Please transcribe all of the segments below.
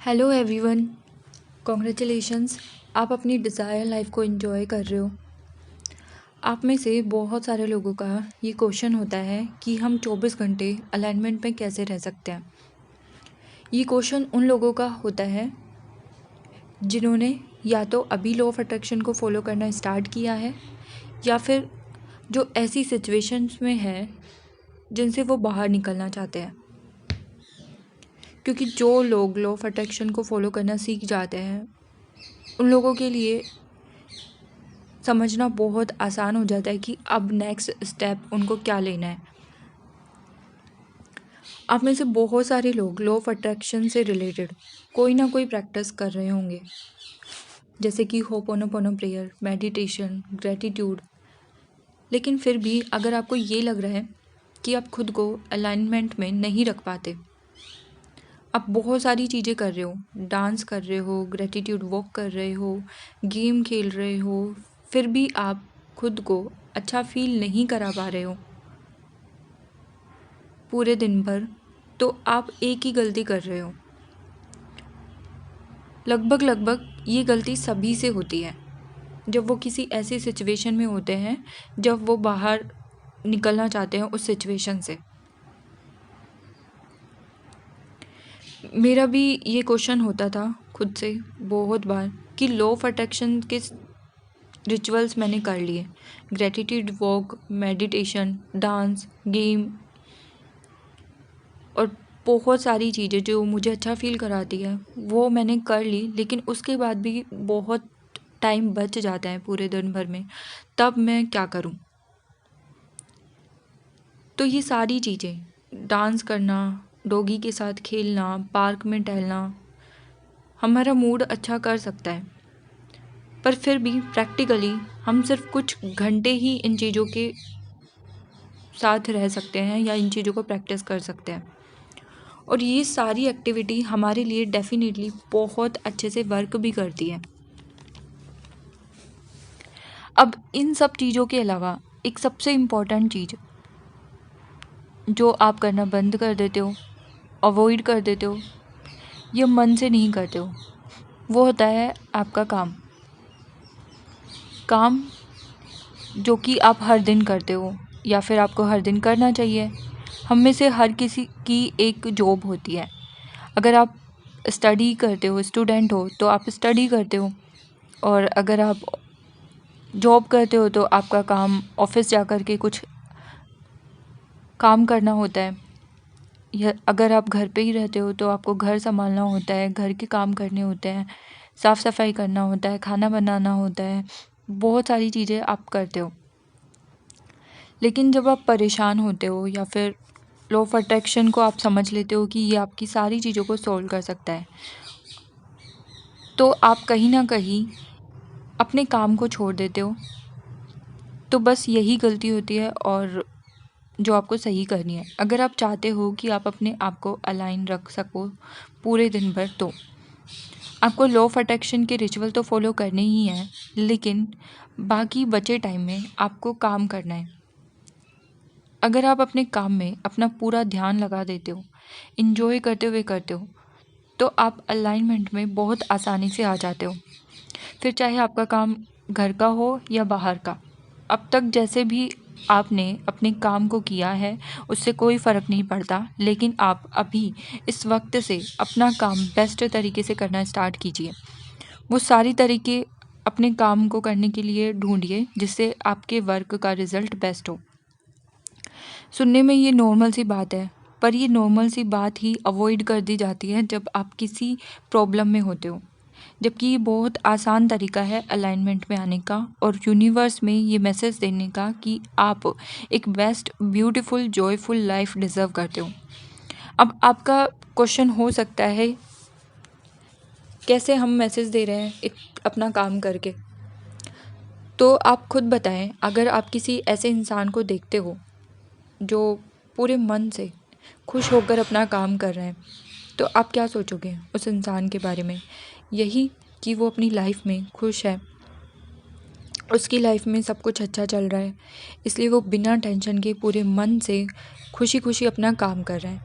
Hello everyone, congratulations. आप अपनी desire life को एंजॉय कर रहे हो। आप में से बहुत सारे लोगों का ये क्वेश्चन होता है कि हम 24 घंटे अलाइनमेंट में कैसे रह सकते हैं। ये क्वेश्चन उन लोगों का होता है जिन्होंने या तो अभी लॉ ऑफ अट्रैक्शन को फॉलो करना स्टार्ट किया है या फिर जो ऐसी सिचुएशंस में है जिनसे वो बाहर निकलना चाहते हैं। क्योंकि जो लोग लॉ ऑफ अट्रैक्शन को फॉलो करना सीख जाते हैं उन लोगों के लिए समझना बहुत आसान हो जाता है कि अब नेक्स्ट स्टेप उनको क्या लेना है। आप में से बहुत सारे लोग लॉ ऑफ अट्रैक्शन से रिलेटेड कोई ना कोई प्रैक्टिस कर रहे होंगे, जैसे कि होपोनोपोनो प्रेयर, मेडिटेशन, ग्रेटिट्यूड। लेकिन फिर भी अगर आपको ये लग रहा है कि आप खुद को अलाइनमेंट में नहीं रख पाते, आप बहुत सारी चीज़ें कर रहे हो, डांस कर रहे हो, ग्रेटिट्यूड वॉक कर रहे हो, गेम खेल रहे हो, फिर भी आप खुद को अच्छा फील नहीं करा पा रहे हो पूरे दिन भर, तो आप एक ही गलती कर रहे हो। लगभग ये गलती सभी से होती है जब वो किसी ऐसी सिचुएशन में होते हैं जब वो बाहर निकलना चाहते हैं उस सिचुएशन से। मेरा भी ये क्वेश्चन होता था खुद से बहुत बार कि लॉ ऑफ अट्रैक्शन के रिचुअल्स मैंने कर लिए, gratitude walk, meditation, dance, game और बहुत सारी चीज़ें जो मुझे अच्छा फील कराती है वो मैंने कर ली, लेकिन उसके बाद भी बहुत टाइम बच जाता है पूरे दिन भर में। तब मैं क्या करूं? तो ये सारी चीज़ें, डांस करना, डॉगी के साथ खेलना, पार्क में टहलना हमारा मूड अच्छा कर सकता है, पर फिर भी प्रैक्टिकली हम सिर्फ कुछ घंटे ही इन चीज़ों के साथ रह सकते हैं या इन चीज़ों को प्रैक्टिस कर सकते हैं। और ये सारी एक्टिविटी हमारे लिए डेफिनेटली बहुत अच्छे से वर्क भी करती है। अब इन सब चीज़ों के अलावा एक सबसे इम्पॉर्टेंट चीज़ जो आप करना बंद कर देते हो, अवॉइड कर देते हो, ये मन से नहीं करते हो, वो होता है आपका काम जो कि आप हर दिन करते हो या फिर आपको हर दिन करना चाहिए। हम में से हर किसी की एक जॉब होती है। अगर आप स्टडी करते हो, स्टूडेंट हो, तो आप स्टडी करते हो, और अगर आप जॉब करते हो तो आपका काम ऑफिस जा कर के कुछ काम करना होता है। या अगर आप घर पे ही रहते हो तो आपको घर संभालना होता है, घर के काम करने होते हैं, साफ़ सफाई करना होता है, खाना बनाना होता है, बहुत सारी चीज़ें आप करते हो। लेकिन जब आप परेशान होते हो या फिर लॉ ऑफ अट्रैक्शन को आप समझ लेते हो कि ये आपकी सारी चीज़ों को सॉल्व कर सकता है, तो आप कहीं ना कहीं अपने काम को छोड़ देते हो। तो बस यही गलती होती है और जो आपको सही करनी है। अगर आप चाहते हो कि आप अपने आप को अलाइन रख सको पूरे दिन भर, तो आपको लॉ ऑफ अट्रैक्शन के रिचुअल तो फॉलो करने ही हैं, लेकिन बाकी बचे टाइम में आपको काम करना है। अगर आप अपने काम में अपना पूरा ध्यान लगा देते हो, इन्जॉय करते हुए करते हो, तो आप अलाइनमेंट में बहुत आसानी से आ जाते हो। फिर चाहे आपका काम घर का हो या बाहर का, अब तक जैसे भी आपने अपने काम को किया है उससे कोई फ़र्क नहीं पड़ता, लेकिन आप अभी इस वक्त से अपना काम बेस्ट तरीके से करना स्टार्ट कीजिए। वो सारी तरीके अपने काम को करने के लिए ढूंढिए जिससे आपके वर्क का रिज़ल्ट बेस्ट हो। सुनने में ये नॉर्मल सी बात है, पर ये नॉर्मल सी बात ही अवॉइड कर दी जाती है जब आप किसी प्रॉब्लम में होते हो। जबकि ये बहुत आसान तरीका है अलाइनमेंट में आने का और यूनिवर्स में ये मैसेज देने का कि आप एक best, beautiful, joyful life deserve करते हो। अब आपका क्वेश्चन हो सकता है, कैसे हम मैसेज दे रहे हैं एक अपना काम करके? तो आप खुद बताएं, अगर आप किसी ऐसे इंसान को देखते हो जो पूरे मन से खुश होकर अपना काम कर रहे हैं, तो आप क्या सोचोगे उस इंसान के बारे में? यही कि वो अपनी लाइफ में खुश है, उसकी लाइफ में सब कुछ अच्छा चल रहा है, इसलिए वो बिना टेंशन के पूरे मन से खुशी खुशी अपना काम कर रहा है।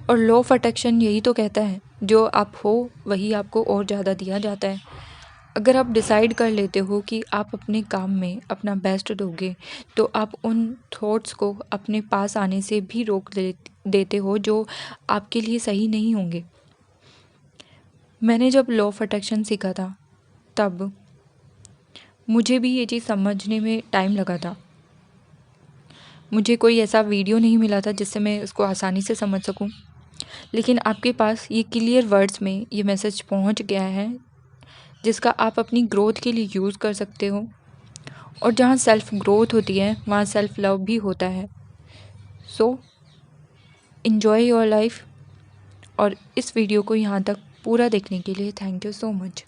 और लॉ ऑफ अट्रैक्शन यही तो कहता है, जो आप हो वही आपको और ज़्यादा दिया जाता है। अगर आप डिसाइड कर लेते हो कि आप अपने काम में अपना बेस्ट दोगे, तो आप उन थॉट्स को अपने पास आने से भी रोक देते हो जो आपके लिए सही नहीं होंगे। मैंने जब लॉ ऑफ अट्रैक्शन सीखा था, तब मुझे भी ये चीज़ समझने में टाइम लगा था। मुझे कोई ऐसा वीडियो नहीं मिला था जिससे मैं इसको आसानी से समझ सकूं, लेकिन आपके पास ये क्लियर वर्ड्स में ये मैसेज पहुंच गया है, जिसका आप अपनी ग्रोथ के लिए यूज़ कर सकते हो। और जहाँ सेल्फ ग्रोथ होती है वहाँ सेल्फ लव भी होता है। So enjoy your life. और इस वीडियो को यहाँ तक पूरा देखने के लिए थैंक यू सो मच।